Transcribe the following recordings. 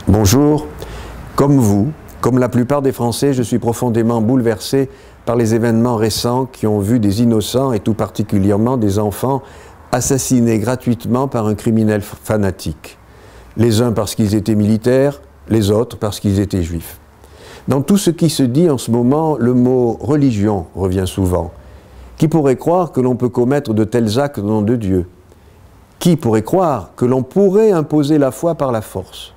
Bonjour. Comme vous, comme la plupart des Français, je suis profondément bouleversé par les événements récents qui ont vu des innocents, et tout particulièrement des enfants, assassinés gratuitement par un criminel fanatique. Les uns parce qu'ils étaient militaires, les autres parce qu'ils étaient juifs. Dans tout ce qui se dit en ce moment, le mot « religion » revient souvent. Qui pourrait croire que l'on peut commettre de tels actes au nom de Dieu? Qui pourrait croire que l'on pourrait imposer la foi par la force?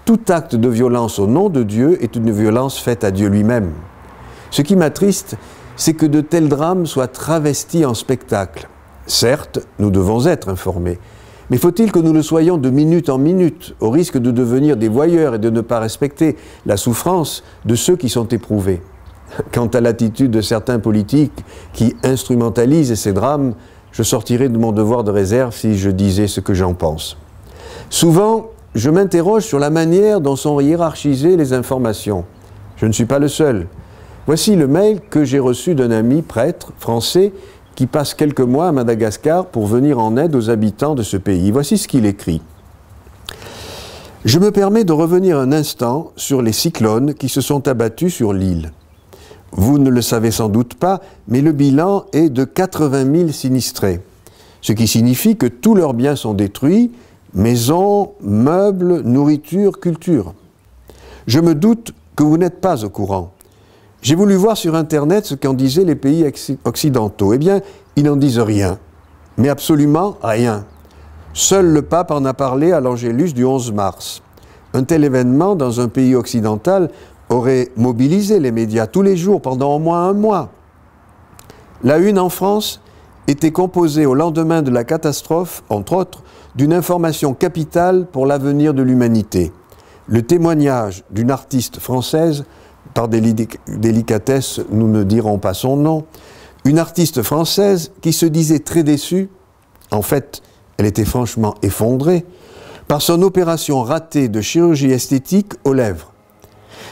Tout acte de violence au nom de Dieu est une violence faite à Dieu lui-même. Ce qui m'attriste, c'est que de tels drames soient travestis en spectacle. Certes, nous devons être informés, mais faut-il que nous le soyons de minute en minute, au risque de devenir des voyeurs et de ne pas respecter la souffrance de ceux qui sont éprouvés? Quant à l'attitude de certains politiques qui instrumentalisent ces drames, je sortirais de mon devoir de réserve si je disais ce que j'en pense. Souvent, je m'interroge sur la manière dont sont hiérarchisées les informations. Je ne suis pas le seul. Voici le mail que j'ai reçu d'un ami prêtre français qui passe quelques mois à Madagascar pour venir en aide aux habitants de ce pays. Voici ce qu'il écrit. « Je me permets de revenir un instant sur les cyclones qui se sont abattus sur l'île. Vous ne le savez sans doute pas, mais le bilan est de 80 000 sinistrés, ce qui signifie que tous leurs biens sont détruits, maisons, meubles, nourriture, culture. Je me doute que vous n'êtes pas au courant. J'ai voulu voir sur Internet ce qu'en disaient les pays occidentaux. Eh bien, ils n'en disent rien, mais absolument rien. Seul le pape en a parlé à l'Angélus du 11 mars. Un tel événement dans un pays occidental aurait mobilisé les médias tous les jours pendant au moins un mois. La une en France était composée au lendemain de la catastrophe, entre autres, d'une information capitale pour l'avenir de l'humanité. Le témoignage d'une artiste française, par délicatesse, nous ne dirons pas son nom, une artiste française qui se disait très déçue, en fait, elle était franchement effondrée, par son opération ratée de chirurgie esthétique aux lèvres.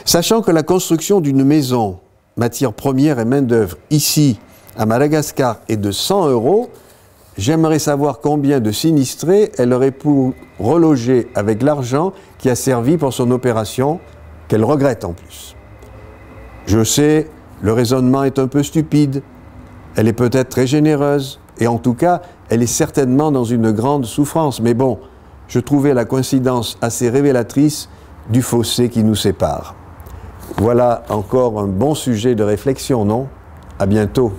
Sachant que la construction d'une maison, matière première et main-d'œuvre, ici, à Madagascar, est de 100 €, j'aimerais savoir combien de sinistrés elle aurait pu reloger avec l'argent qui a servi pour son opération, qu'elle regrette en plus. Je sais, le raisonnement est un peu stupide, elle est peut-être très généreuse, et en tout cas, elle est certainement dans une grande souffrance. Mais bon, je trouvais la coïncidence assez révélatrice du fossé qui nous sépare. Voilà encore un bon sujet de réflexion, non? À bientôt.